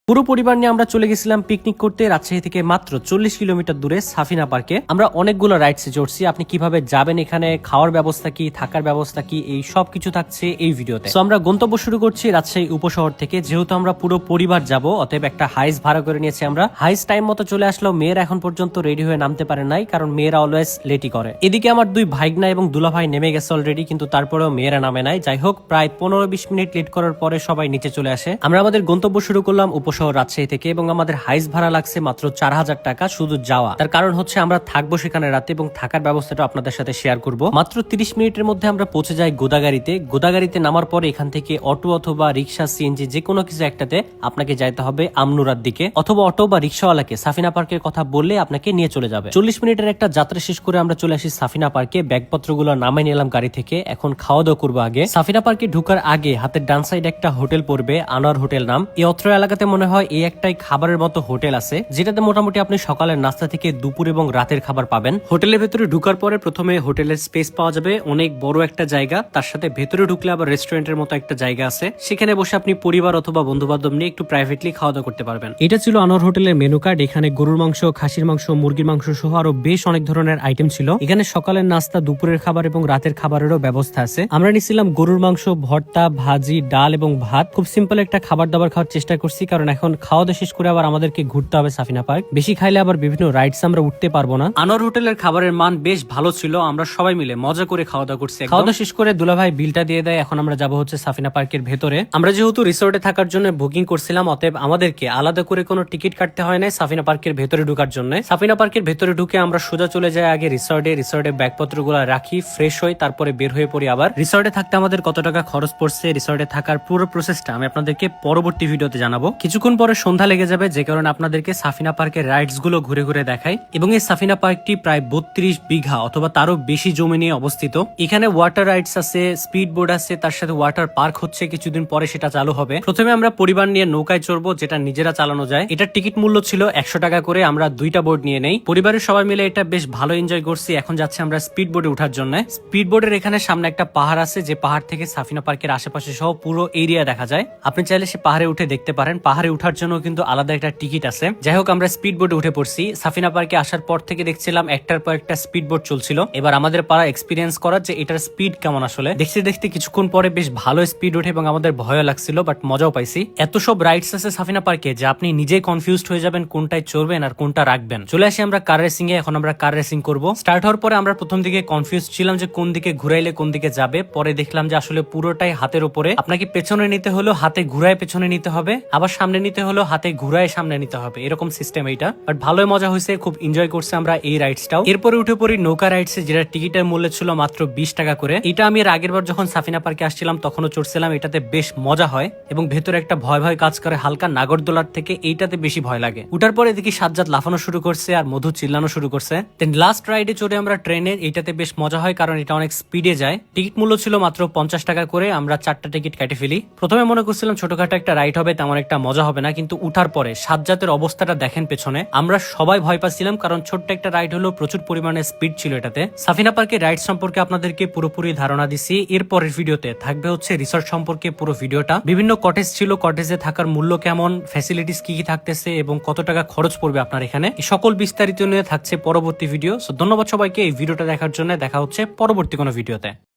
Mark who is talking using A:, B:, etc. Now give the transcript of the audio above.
A: পুরো পরিবার নিয়ে আমরা চলে গেছিলাম পিকনিক করতে রাজশাহী থেকে মাত্র 40 কিলোমিটার দূরে সাফিনা পার্কে। আমরা অনেকগুলো রাইডসে চড়ছি। আপনি কিভাবে যাবেন, এখানে খাওয়ার ব্যবস্থা কি, থাকার ব্যবস্থা কি, এই সব কিছু থাকছে এই ভিডিওতে। তো আমরা গন্তব্য শুরু করছি রাজশাহী উপশহর থেকে। যেহেতু আমরা পুরো পরিবার যাব, অতএব একটা হাইস ভাড়া করে নিয়েছি আমরা। হাইস টাইম মতো চলে আসলো। মেয়েরা এখন পর্যন্ত রেডি হয়ে নামতে পারে নাই, কারণ মেয়েরা অলওয়েজ লেটই করে। এদিকে আমার দুই ভাইগনা এবং দুলাভাই নেমে গেছে অলরেডি, কিন্তু তারপরেও মেয়েরা নামে নাই। যাই হোক, প্রায় 15-20 মিনিট লেট করার পরে সবাই নিচে চলে আসে। আমরা আমাদের গন্তব্য শুরু করলাম উপশহর রাজশাহী থেকে, এবং আমাদের হাইস ভাড়া লাগছে মাত্র 4000 টাকা শুধু যাওয়া। তার কারণ হচ্ছে আমরা থাকবো সেখানে রাতে, এবং থাকার ব্যবস্থাটা আপনাদের সাথে শেয়ার করব। মাত্র 30 মিনিটের মধ্যে আমরা পৌঁছে যাই গোদাগাড়িতে। গোদাগাড়িতে নামার পরে এখান থেকে অটো অথবা রিক্সা, সিএনজি যে কোনো কিছু একটাতে আপনাকে যাইতে হবে আমনুরার দিকে, অথবা অটো বা রিক্সাওয়ালাকে সাফিনা পার্কের কথা বললে আপনাকে নিয়ে চলে যাবে। 40 মিনিটের একটা যাত্রা শেষ করে আমরা চলে আসি সাফিনা পার্কে। ব্যাগপত্রগুলো নামাই নিলাম গাড়ি থেকে। এখন খাওয়া দাওয়া করবো আগে। সাফিনা পার্কে ঢুকার আগে হাতের ডান সাইডে একটা হোটেল পড়বে, আনোয়ার হোটেল নাম। এই অত্র এলাকাতে মনে হয় এই একটাই খাবারের মতো হোটেল আছে, যেটাতে মোটামুটি আপনি সকালের নাস্তা থেকে দুপুর এবং রাতের খাবার পাবেন। হোটেলের ভেতরে ঢুকার পরে প্রথমে হোটেলের স্পেস পাওয়া যাবে, অনেক বড় একটা জায়গা। তার সাথে ভেতরে ঢুকলে আবার রেস্টুরেন্টের মতো একটা জায়গা আছে, সেখানে বসে আপনি পরিবার অথবা বন্ধু বান্ধব নিয়ে একটু প্রাইভেটলি খাওয়া দাওয়া করতে পারবেন। এটা ছিল আনোয়ার হোটেলের মেনু কার্ড। এখানে গরুর মাংস, খাসির মাংস, মুরগির মাংস সহ আরো বেশ অনেক ধরনের আইটেম ছিল। এখানে সকালের নাস্তা, দুপুরের খাবার এবং রাতের খাবারেরও ব্যবস্থা আছে। আমরা নিছিলাম গরুর মাংস, ভর্তা, ভাজি, ডাল এবং ভাত। খুব সিম্পল একটা খাবার দাবার খাওয়ার চেষ্টা করছি, কারণ এখন খাওয়া দাওয়া শেষ করে আবার আমাদেরকে ঘুরতে হবে সাফিনা পার্ক। বেশি খাইলে আবার বিভিন্ন রাইডস আমরা উঠতে পারবো না। আনোয়ার হোটেলের খাবারের মান বেশ ভালো ছিল। আমরা সবাই মিলে মজা করে খাওয়া দাওয়া করছি। খাওয়া দাওয়া শেষ করে দুলাভাই বিলটা দিয়ে দেয়। এখন আমরা যাবো হচ্ছে সাফিনা পার্কের ভেতরে। আমরা যেহেতু রিসোর্টে থাকার জন্য বুকিং করছিলাম, অতএব আমাদেরকে আলাদা করে কোনো টিকিট কাটতে হয় না সাফিনা পার্কের ভেতরে ঢোকার জন্য। সাফিনা পার্কের ভেতরে ঢুকে আমরা সোজা চলে যাই আগে রিসোর্টে ব্যাগপত্রগুলো রাখি, ফ্রেশ হই, তারপরে বের হয়ে পড়ি আবার। রিসোর্টে থাকতে আমাদের কত টাকা খরচ পড়ছে, রিসোর্টে থাকার পুরো প্রসেসটা আমি আপনাদেরকে পরবর্তী ভিডিওতে জানাবো। কিছুক্ষণ পরে সন্ধ্যা লেগে যাবে, যে কারণে আপনাদেরকে সাফিনা পার্কের রাইডস গুলো ঘুরে ঘুরে দেখাই। এবং এই সাফিনা পার্কটি প্রায় 32 বিঘা অথবা তারও বেশি জমি নিয়ে অবস্থিত। এখানে ওয়াটার রাইডস আছে, স্পিড বোর্ড আছে, তার সাথে ওয়াটার পার্ক হচ্ছে কিছুদিন পরে সেটা চালু হবে। প্রথমে আমরা পরিবার নিয়ে নৌকায় চড়বো, যেটা নিজেরা চালানো যায়। এটার টিকিট মূল্য ছিল 100 টাকা করে। আমরা 2টা বোর্ড নিয়ে নেই, পরিবারের সবাই মিলে এটা বেশ ভালো এনজয় করছি। এখন যাচ্ছে আমরা স্পিড বোর্ডে ওঠার জন্য। স্পিড বোর্ডের এখানে সামনে একটা পাহাড় আছে, যে পাহাড় থেকে সাফিনা পার্কের আশেপাশে সহ পুরো এরিয়া দেখা যায়। আপনি চাইলে সে পাহাড়ে উঠে দেখতে পারেন। পাহাড়ে উঠার জন্য কিন্তু আলাদা একটা টিকিট আছে। যাই হোক, আমরা স্পিড বোর্ডে উঠে পড়ছি। সাফিনা পার্কে আসার পর থেকে দেখছিলাম একটার পর একটা স্পিড বোর্ড চলছিল। এবার আমাদের পাড়া এক্সপিরিয়েন্স করার যে এটার স্পিড কেমন আসলে। দেখতে দেখতে কিছুক্ষণ পরে বেশ ভালো স্পিড ওঠে, এবং আমাদের ভয়ও লাগছিল, বাট মজাও পাইছি। এত সব রাইডস আছে সাফিনা পার্কে যে আপনি নিজেই কনফিউজড হয়ে যাবেন কোনটায় চড়বেন আর কোনটা রাখবেন। চলে আসি আমরা কার রেসিং এ। এখন আমরা কার রেসিং করব। স্টার্ট হওয়ার পরে আমরা প্রথম দিকে কনফিউজ ছিলাম যে কোন দিকে ঘুরাইলে কোন দিকে যাবে। পরে দেখলাম যে আসলে পুরোটাই হাতের উপরে। আপনাকে পেছনে নিতে হলো হাতে ঘুরায় পেছনে নিতে হবে, আবার সামনে নিতে হলো হাতে ঘুরায় সামনে নিতে হবে, এরকম সিস্টেম এইটা। বাট ভালোই মজা হয়েছে, খুব এনজয় করছে আমরা এই রাইডসটাও। এরপরে উঠে পড়ি নৌকা রাইডসে, যেটা টিকিটের মূল্য ছিল মাত্র 20 টাকা করে। এটা আমি এর আগের বার যখন সাফিনা পার্কে আসছিলাম তখনও চড়ছিলাম। এটাতে বেশ মজা হয়, এবং ভেতরে একটা ভয় ভয় কাজ করে হালকা। নাগরদোলার থেকে এইটাতে বেশি ভয় লাগে। উঠার পরে দেখি সাজ্জাদ লাফানো শুরু করছে আর মধু চিল্লানো শুরু করছে। দেন লাস্ট রাইডে চড়ে আমরা ট্রেনে। এইটাতে বেশ মজা হয়, কারণ এটা অনেক স্পিডে যায়। টিকিট মূল্য ছিল মাত্র 50 টাকা করে। আমরা 4টা টিকিট কেটে ফেলি। প্রথমে মনে করছিলাম ছোটখাটো একটা রাইড হবে, তেমন একটা মজা হবে না, কিন্তু উঠার পরে সাজ্জাদের অবস্থাটা দেখেন পেছনে। আমরা সবাই ভয় পাচ্ছিলাম, কারণ ছোট্ট একটা রাইড হলো, প্রচুর পরিমাণে স্পিড ছিল এটাতে। সাফিনা পার্কের রাইড সম্পর্কে আপনাদেরকে পুরোপুরি ধারণা দিছি। এরপরের ভিডিওতে থাকবে হচ্ছে রিসর্ট সম্পর্কে পুরো ভিডিওটা। বিভিন্ন কটেজ ছিল, কটেজে থাকার মূল্য কেমন, ফ্যাসিলিটিস কি কি থাকতেছে, এবং কত টাকা খরচ পড়বে আপনার এখানে, এই সকল বিস্তারিত নিয়ে থাকছে পরবর্তী ভিডিও। সো ধন্যবাদ সবাইকে এই ভিডিওটা দেখার জন্য। দেখা হচ্ছে পরবর্তী কোনো ভিডিওতে।